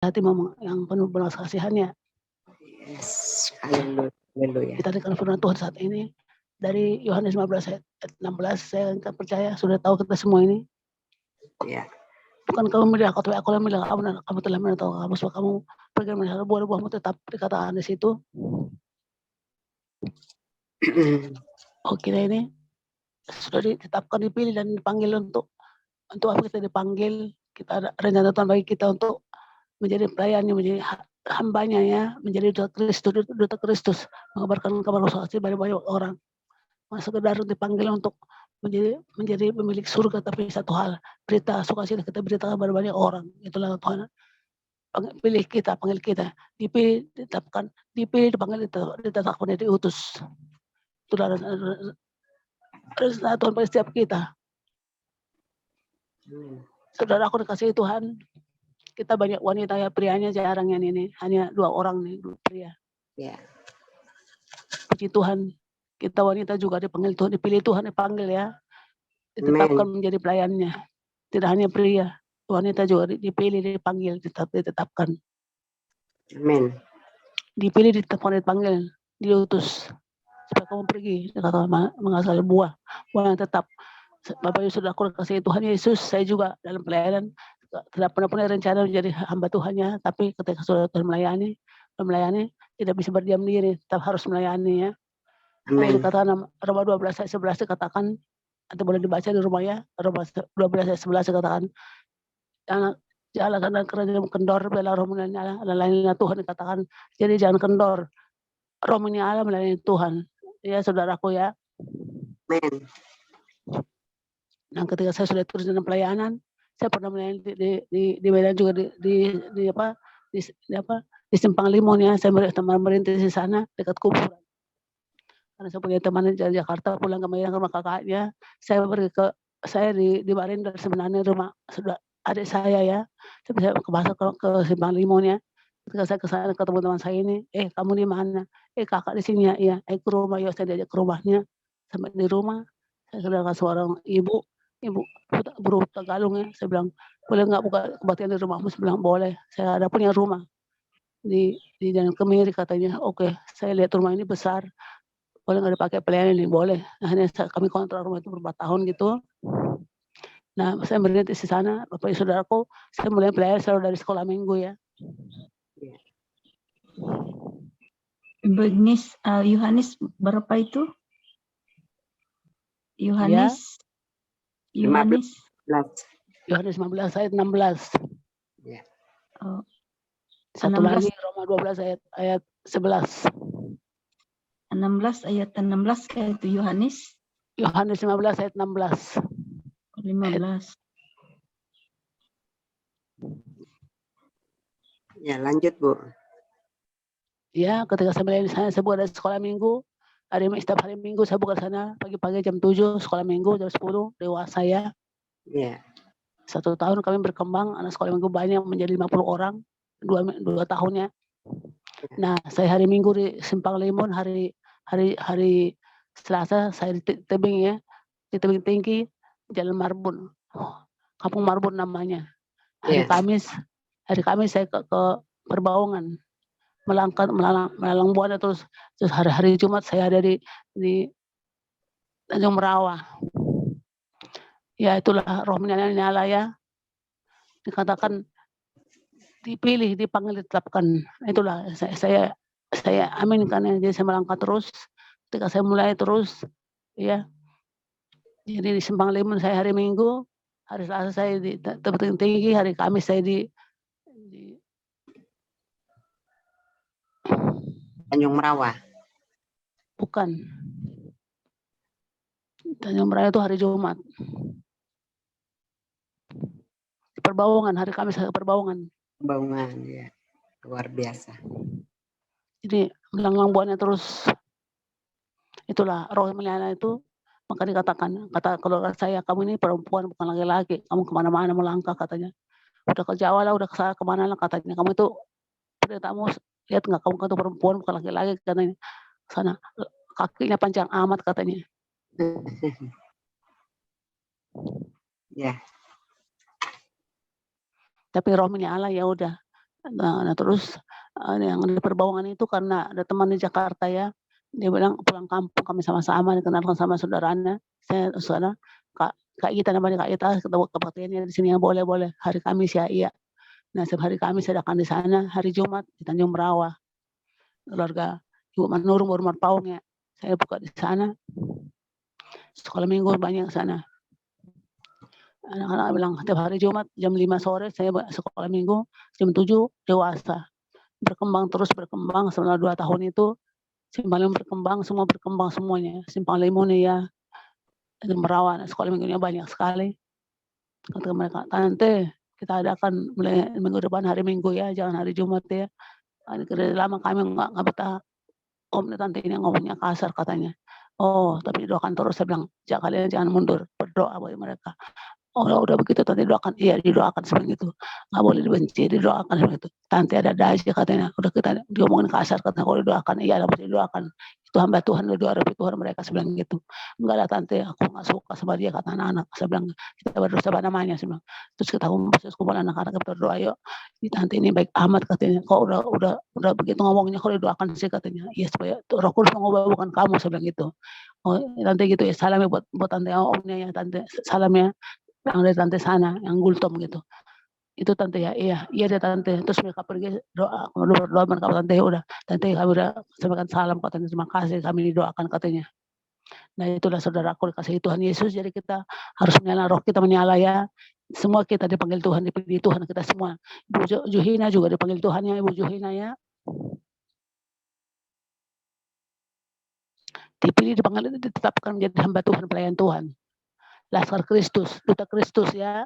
hati yang penuh belas kasihannya. Yes, haleluya. Kita dengan firman Tuhan saat ini dari Yohanes 15 ayat 16, saya percaya sudah tahu kita semua ini. Ya. Bukan kamu milih aku, tapi aku yang milih kamu, dan kamu telah milih kamu, sebab kamu pergi melihat buah-buahmu tetap dikatakan di situ. Oh, kita ini sudah ditetapkan, dipilih dan dipanggil untuk apa kita dipanggil. Kita ada rencana Tuhan bagi kita untuk menjadi pelayannya, menjadi hambanya ya, menjadi duta Kristus, mengabarkan kabar sukacita bagi banyak orang. Bukan sekedar dipanggil untuk menjadi pemilik surga, tapi satu hal, berita sukacita kita beritakan kepada banyak orang. Itulah Tuhan panggil kita, dipilih, ditetapkan, dipilih, dipanggil, ditetapkan, diutus. Itulah rencana Tuhan bagi setiap kita. Saudara aku dikasihi Tuhan, kita banyak wanita ya, prianya jarang yang ini, hanya 2 orang nih, 2 pria. Ya. Puji Tuhan, kita wanita juga dipanggil Tuhan, dipilih Tuhan, dipanggil ya, ditetapkan menjadi pelayannya. Tidak hanya pria, wanita juga dipilih, dipanggil, ditetapkan. Amin. Dipilih, ditetapkan, dipanggil, diutus. Supaya kamu pergi, kata menghasil buah yang tetap. Bapak Yesus sudah aku kasih Tuhan Yesus, saya juga dalam pelayanan tidak pernah punya rencana menjadi hamba Tuhannya, tapi ketika sudah melayani tidak bisa berdiam diri, tetap harus melayani ya. Amin. Dikatakan Roma 12 ayat 11 dikatakan, atau boleh dibaca di rumah ya, Roma 12 ayat 11 dikatakan, jangan karena kerajaan kendor, bela roh melayani Allah, lainnya Tuhan dikatakan, jadi jangan kendor, roh melayani Allah, melayani Tuhan. Ya saudaraku ya. Amin. Nah, ketika saya sudah terus dalam pelayanan, saya pernah melayani di Medan juga di Simpang Limun ya. Saya teman merintis di sana dekat kuburan. Karena saya punya teman dari Jakarta pulang ke Medan ke rumah kakaknya. Saya di Marinder sebenarnya rumah sudah adik saya ya. Saya ke Simpang Limun ya. Ketika saya ke sana ketemu teman saya ini, kamu di mana? Kakak di sini ya. Iya, ke rumah ya. Saya diajak ke rumahnya. Sampai di rumah saya kedengar seorang ibu buruh Tagalog ya. Saya bilang, boleh nggak buka kebaktian di rumahmu? Saya bilang boleh. Saya ada punya rumah di Jalan Kemiri katanya. Oke, saya lihat rumah ini besar. Boleh nggak dipakai pelayanan ini? Boleh. Nah, kami kontrak rumah itu beberapa tahun gitu. Nah, saya merintis di sana. Bapak saudaraku, saya mulai pelayanan selalu dari sekolah minggu ya. Yohanes berapa itu? Yohanes 15 ayat 16. Ya. Satu 16. Lagi Roma 12 ayat 11. 16 ayat 16 kayak itu Yohanes 15 ayat 16. 15. Ya, lanjut Bu. Ya, ketika saya melayani sana, saya buka dari sekolah minggu. Setiap hari minggu saya buka sana pagi-pagi jam 7, sekolah minggu jam 10, dewasa ya. Ya. 1 tahun kami berkembang, anak sekolah minggu banyak menjadi 50 orang, 2 tahunnya. Nah, saya hari minggu di Simpang Limun, hari Selasa saya di tebing ya, di tebing tinggi, Jalan Marbun, Kampung Marbun namanya. Hari Kamis saya ke Perbaungan, melalang buana, terus hari Jumat saya ada di Tanjung Merawah. Ya itulah roh menyala ya. Dikatakan dipilih, dipanggil, ditetapkan. Itulah saya aminkan ya. Jadi saya melangkah terus. Ketika saya mulai terus ya. Jadi di Simpang Limun saya hari Minggu, hari Selasa saya di Tebing Tinggi, hari Kamis saya di Tanjung Merawah. Bukan. Tanjung Merawah itu hari Jumat. Di Perbaungan, hari Kamis saya Perbaungan. Perbaungan ya. Luar biasa. Jadi melanglang buahnya terus. Itulah roh menyala itu. Maka dikatakan, kata keluarga saya, kamu ini perempuan bukan laki-laki, kamu kemana-mana melangkah katanya. Udah ke Jawa lah, udah ke sana kemana lah katanya. Kamu itu pendetamu, lihat nggak kamu itu perempuan bukan laki-laki katanya. Sana kakinya panjang amat katanya. Ya. Tapi roh menyala ya udah. Nah terus, yang di Perbawangan itu karena ada teman di Jakarta ya, dia bilang pulang kampung kami sama-sama dikenalkan sama saudaranya, saya sana, Kak Ita namanya Kak Ita, ketemu kebaktiannya di sini ya, boleh boleh, hari Kamis ya, iya. Nah setiap hari Kamis adakan di sana, hari Jumat di Tanjung Merawa, keluarga Ibu Manurung baru Marpaung ya, saya buka di sana, sekolah minggu banyak di sana. Anak-anak bilang tiap hari Jumat jam 5 sore saya sekolah minggu, jam 7 dewasa. Berkembang selama 2 tahun itu, Simpang Lima berkembang, semua berkembang semuanya. Simpang Lima nih ya, Merawan, sekolah minggunya banyak sekali. Kata mereka, "Tante, kita adakan mulai minggu depan hari Minggu ya, jangan hari Jumat ya." Dari lama kami nggak betah, "Om nih tante ini ngomongnya kasar," katanya. "Oh, tapi doakan terus," saya bilang, Kalian jangan mundur, berdoa buat mereka." Oh, udah begitu tante doakan, iya didoakan seperti itu. Nggak boleh dibenci, didoakan seperti itu. Tante ada aja katanya, udah kita diomongin kasar katanya, kalau didoakan, iya lah pasti didoakan. Itu hamba Tuhan, lu doa Rabbi Tuhan mereka, saya bilang gitu. Enggak lah tante, aku nggak suka sama dia, kata anak-anak. Saya bilang, kita berdoa sama namanya, saya bilang. Terus kita kumpul anak-anak, kita berdoa, yuk. Tante ini baik amat katanya, kok udah begitu ngomongnya, kalau didoakan sih katanya. Iya supaya Roh Kudus mengubah bukan kamu, saya bilang gitu. Oh, tante gitu ya, salam ya buat tante omnya ya, tante salam ya yang dari tante sana, yang gultom gitu. Itu tante ya, iya, iya deh tante. Terus mereka pergi doa, berdoa mereka tante ya udah, tante kami udah sampaikan salam katanya, terima kasih kami didoakan katanya. Nah itulah saudaraku dikasihi Tuhan Yesus, jadi kita harus menyala roh kita menyala ya. Semua kita dipanggil Tuhan, dipilih Tuhan kita semua. Ibu Juhina juga dipanggil Tuhan ya, Ibu Juhina ya. Dipilih, dipanggil, ditetapkan menjadi hamba Tuhan, pelayan Tuhan. Laskar Kristus, duta Kristus ya.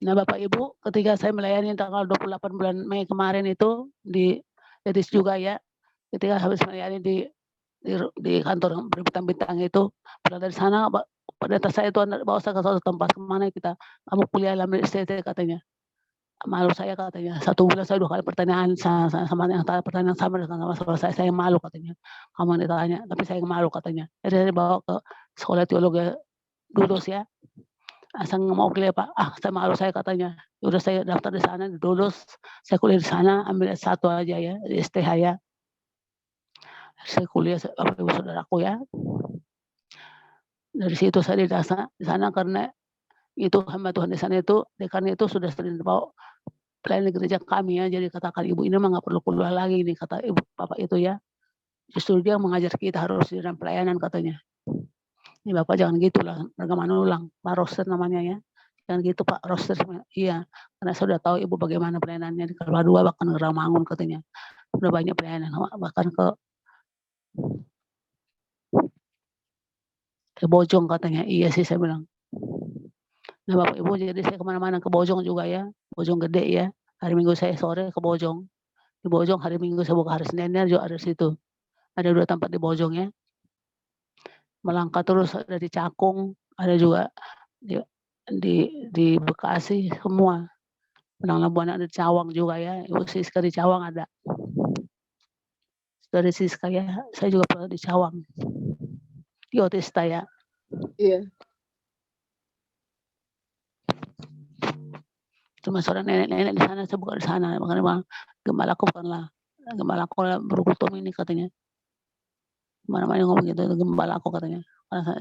Nah Bapak Ibu, ketika saya melayani tanggal 28 bulan Mei kemarin itu di Dedis juga ya, ketika habis melayani di kantor berbintang-bintang itu, pulang dari sana pada atas saya Tuhan bawa saya ke suatu tempat, kemana kita, kamu kuliah dalam STT katanya. Malu saya katanya, 1 bulan saya 2 kali pertanyaan sama yang pertanyaan sama dengan sama saya malu katanya. Kamu ditanya, tapi saya malu katanya. Jadi saya bawa ke sekolah teologi Dulus ya. Saya nggak mau kuliah Pak, saya malu saya katanya. Udah saya daftar di sana, di Dulus, saya kuliah di sana, ambil S1 aja ya, di STH ya. Saya kuliah, Bapak Ibu Saudaraku ya. Dari situ saya di sana karena itu hamba Tuhan di sana itu, dekannya itu sudah sering bawa pelayanan gereja kami ya, jadi katakan ibu ini mah nggak perlu kuliah lagi nih, kata ibu bapak itu ya. Justru dia mengajar kita harus di dalam pelayanan katanya. Ini bapak jangan gitulah, bagaimana ulang, Pak Roster namanya ya. Jangan gitu Pak Roster, iya. Karena saya sudah tahu ibu bagaimana pelayanannya di Kalwa 2 bahkan di Ramangun katanya. Udah banyak pelayanan, bahkan ke Bojong katanya. Iya sih saya bilang. Nah Bapak Ibu, jadi saya kemana-mana ke Bojong juga ya, Bojong Gede ya. Hari Minggu saya sore ke Bojong. Di Bojong hari Minggu saya buka, hari Seninnya juga ada di situ. Ada 2 tempat di Bojong ya. Melangkah terus ada di Cakung, ada juga di di Bekasi semua. Penang Labuan ada di Cawang juga ya. Ibu Siska di Cawang ada. Dari Siska ya, saya juga pernah di Cawang. Di Otista ya. Iya. Cuma seorang nenek-nenek di sana, saya bukan di sana. Makanya Bang, gembalaku bukanlah gembalaku berkultum ini katanya. Mana-mana ngomong gitu, gembalaku katanya.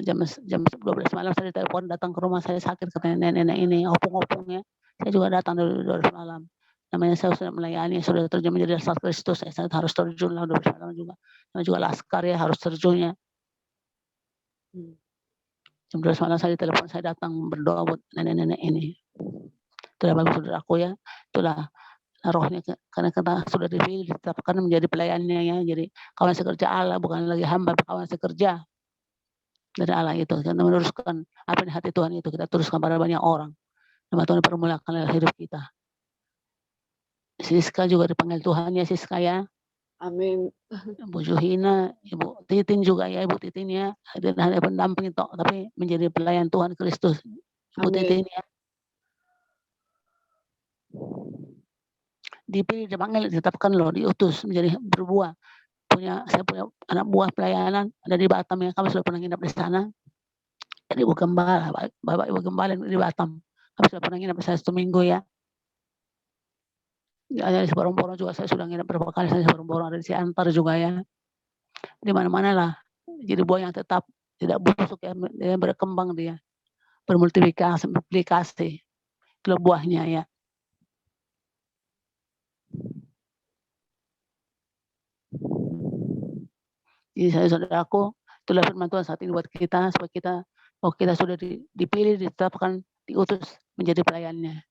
Jam 12 malam saya ditelepon datang ke rumah saya sakit katanya nenek-nenek ini, opung-opungnya. Saya juga datang dari 12 malam. Namanya saya sudah melayani, sudah terjun menjadi laskar Kristus, saya harus terjun lah 12 malam juga. Namanya juga laskar ya, harus terjunnya. Jam 12 malam saya ditelepon, saya datang berdoa buat nenek-nenek ini. Itulah Bapak Saudaraku ya, itulah rohnya, karena kita sudah dipilih, ditetapkan menjadi pelayannya ya. Jadi kawan sekerja Allah, bukan lagi hamba, kawan sekerja dari Allah itu. Kita meneruskan apa di hati Tuhan itu, kita teruskan pada banyak orang. Nama Tuhan permulakan hidup kita. Siska juga dipanggil Tuhan ya, Siska ya. Amin. Ibu Juhina, Ibu Titin juga ya, Ibu Titin ya. Dan hanya pendamping toh, tapi menjadi pelayan Tuhan Kristus. Ibu Amin. Titin ya. Dipilih, dipanggil, ditetapkan loh, diutus menjadi berbuah. Saya punya anak buah pelayanan ada di Batam ya, kami sudah pernah nginap di sana. Jadi Ibu Gembala, Bapak Ibu Gembala di Batam. Kami sudah pernah nginap di sana 1 minggu ya. Ada di Sebarang-Borong juga saya sudah nginep berapa kali, saya Sebarang-Borong, ada di Siantar juga ya. Di mana-mana lah. Jadi buah yang tetap tidak busuk ya, dia berkembang dia, bermultiplikasi kalau buahnya ya. Jadi saudaraku, itulah firman Tuhan saat ini buat kita, supaya kita, bahwa kita sudah dipilih, ditetapkan, diutus menjadi pelayannya.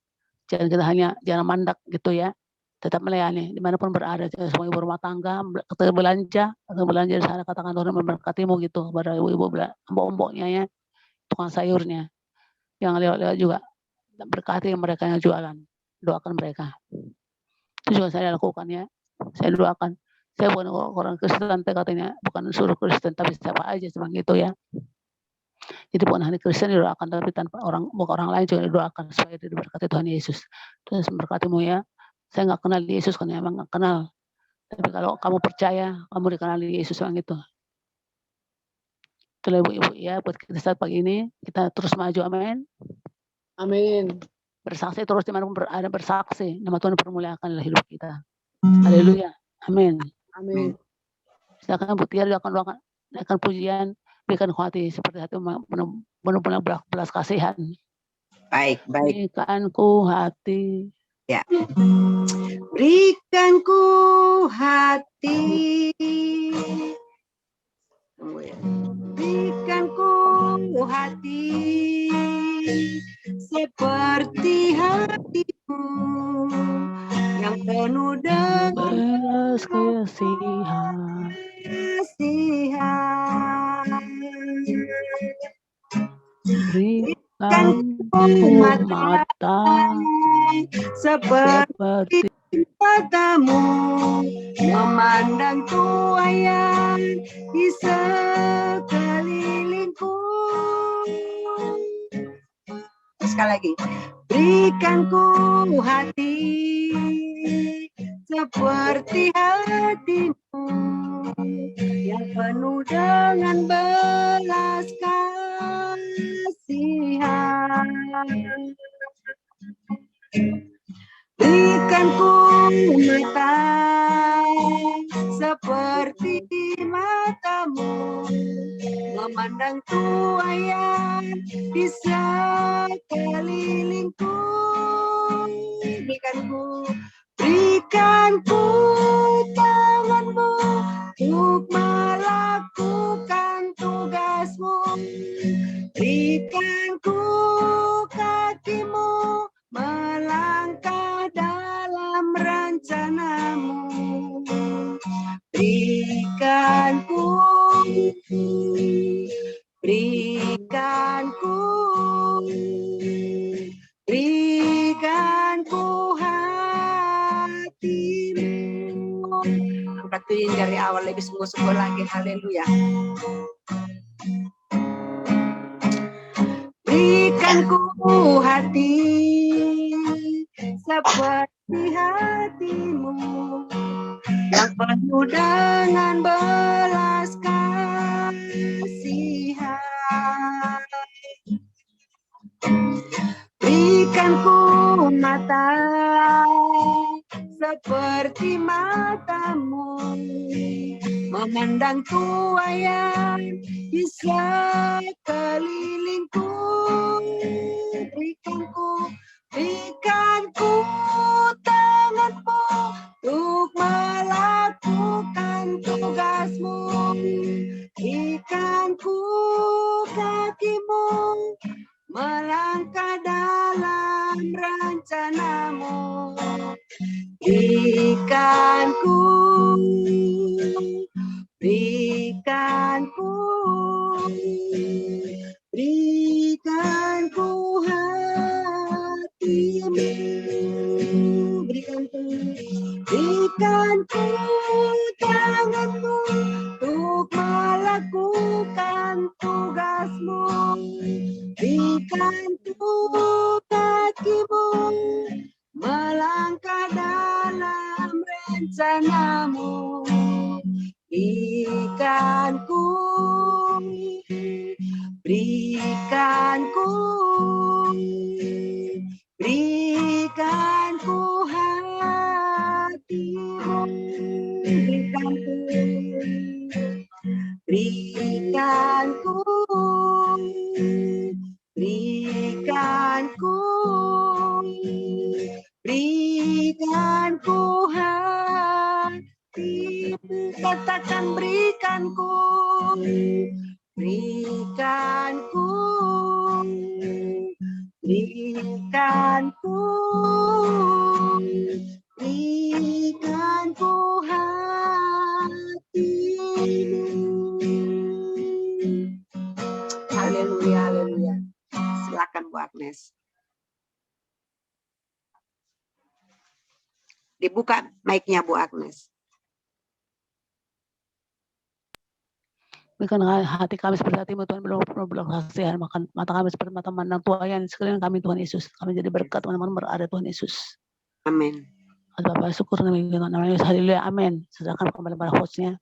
Jangan mandak gitu ya, tetap melayani dimanapun berada, sebagai ibu rumah tangga, belanja di sana, katakan Tuhan memberkatimu gitu, kepada ibu-ibu, ombok-omboknya ya, tukang sayurnya, yang lewat-lewat juga, berkati mereka yang jualan, doakan mereka. Itu juga saya lakukan ya, saya doakan. Saya bukan orang Kristen, katanya bukan suruh Kristen, tapi siapa aja seperti itu ya. Jadi bukan hanya Kristen didoakan, tapi tanpa bukan orang lain juga didoakan supaya diberkati Tuhan Yesus. Tuhan memberkatimu ya. Saya nggak kenal Yesus, karena emang nggak kenal. Tapi kalau kamu percaya, kamu dikenali Yesus yang itu. Itulah ibu-ibu ya, buat kita saat pagi ini, kita terus maju, amin. Amin. Bersaksi terus dimanapun berada, bersaksi. Nama Tuhan dipermuliakan dalam hidup kita. Haleluya, amin. Amin. Silakan Bu Tia doakan pujian, berikan hati seperti hati benar-benar belas kasihan. Baik. Berikan ku hati. Ya. Berikan ku hati. Berikan ku hati seperti hatimu yang penuh dengan Belas kasihan. Berikan ku mata seperti matamu memandang tuayan di sekelilingku. Sekali lagi, berikan ku hati seperti hatimu yang penuh dengan belas kasihan. Berikan ku mata seperti matamu memandang tuayan di sekelilingku. Berikan ku tanganmu untuk melakukan tugasmu. Berikan ku kakimu melangkah dalam rencanamu. Berikan ku hatimu. Angkatuin dari awal lebih sungguh-sungguh lagi, haleluya. Berikan ku hati seperti hatimu yang penuh dengan belas kasihan. Berikan ku mata seperti matamu memandang tuayan di sekelilingku. Berikan ku tanganmu untuk melakukan tugasmu. Berikan ku kakimu melangkah dalam rencanamu. Berikan ku hatimu. Berikan ku tanganmu untuk melakukan tugasmu. Berikan ku kakimu melangkah dalam rencanamu. Berikan ku hatimu. berikanku hatimu, katakan berikanku, berikanku hatimu. Haleluya, haleluya. Silakan Bu Agnes. Dibuka mic-nya Bu Agnes. Berikan hati kami seperti hatimu Tuhan, belum kasihan, makan mata kami seperti mata mandang Tuhan sekalian kami Tuhan Yesus. Kami jadi berkat teman-teman berada Tuhan Yesus. Amin. Bapak syukur nama Yesus, haleluya, amin. Sedangkan kembali pada hostnya.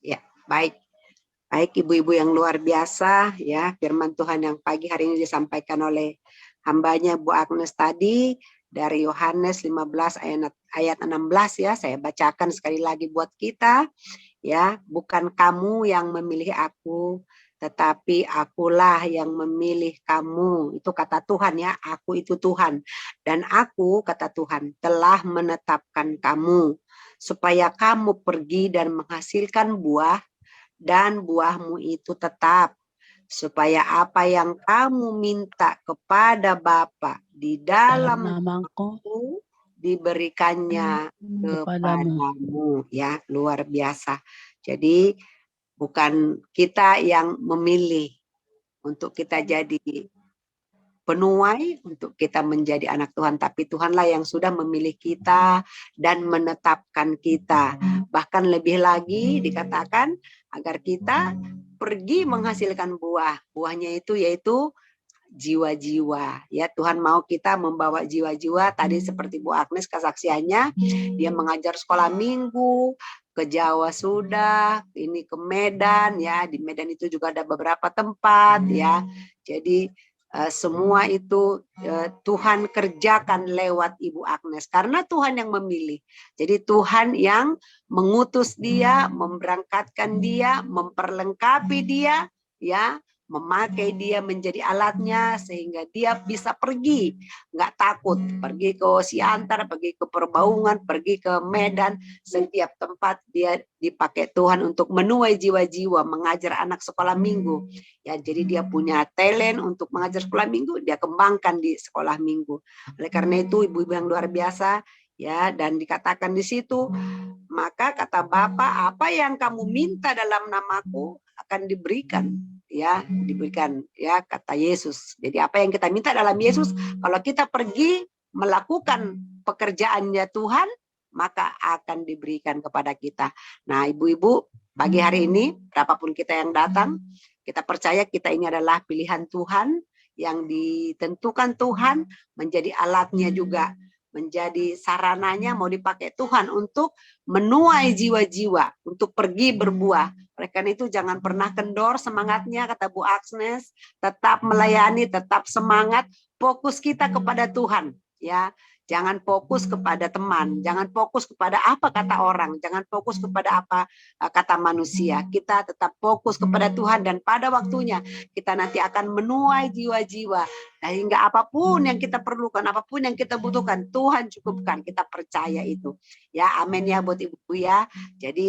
Ya, baik. Baik ibu-ibu yang luar biasa ya, firman Tuhan yang pagi hari ini disampaikan oleh hambanya Bu Agnes tadi dari Yohanes 15 ayat 16 ya, saya bacakan sekali lagi buat kita. Ya, bukan kamu yang memilih aku, tetapi akulah yang memilih kamu. Itu kata Tuhan ya, aku itu Tuhan. Dan aku, kata Tuhan, telah menetapkan kamu, supaya kamu pergi dan menghasilkan buah, dan buahmu itu tetap. Supaya apa yang kamu minta kepada Bapa di dalam namaku, diberikannya kepadamu. Ya, luar biasa. Jadi bukan kita yang memilih untuk kita jadi penuai, untuk kita menjadi anak Tuhan, tapi Tuhanlah yang sudah memilih kita dan menetapkan kita. Bahkan lebih lagi dikatakan agar kita pergi menghasilkan buah. Buahnya itu yaitu jiwa-jiwa ya. Tuhan mau kita membawa jiwa-jiwa. Tadi seperti Bu Agnes kesaksiannya, dia mengajar sekolah minggu ke Jawa sudah, ini ke Medan ya. Di Medan itu juga ada beberapa tempat ya. Jadi semua itu Tuhan kerjakan lewat Ibu Agnes karena Tuhan yang memilih. Jadi Tuhan yang mengutus dia, memberangkatkan dia, memperlengkapi dia ya, memakai dia menjadi alatnya sehingga dia bisa pergi, nggak takut, pergi ke Siantar, pergi ke Perbaungan, pergi ke Medan, setiap tempat dia dipakai Tuhan untuk menuai jiwa-jiwa, mengajar anak sekolah minggu. Ya, jadi dia punya talent untuk mengajar sekolah minggu, dia kembangkan di sekolah minggu. Oleh karena itu ibu-ibu yang luar biasa ya, dan dikatakan di situ, maka kata Bapa, apa yang kamu minta dalam namaku akan diberikan. Ya, diberikan ya, kata Yesus. Jadi apa yang kita minta dalam Yesus, kalau kita pergi melakukan pekerjaannya Tuhan, maka akan diberikan kepada kita. Nah, ibu-ibu, pagi hari ini berapapun kita yang datang, kita percaya kita ini adalah pilihan Tuhan yang ditentukan Tuhan, menjadi alatnya juga, menjadi sarananya mau dipakai Tuhan untuk menuai jiwa-jiwa, untuk pergi berbuah. Oleh karena itu jangan pernah kendor semangatnya, kata Bu Agnes, tetap melayani, tetap semangat, fokus kita kepada Tuhan ya. Jangan fokus kepada teman, jangan fokus kepada apa kata orang, jangan fokus kepada apa kata manusia. Kita tetap fokus kepada Tuhan dan pada waktunya kita nanti akan menuai jiwa-jiwa. Sehingga apapun yang kita perlukan, apapun yang kita butuhkan, Tuhan cukupkan. Kita percaya itu. Ya, amin ya buat ibu ya. Jadi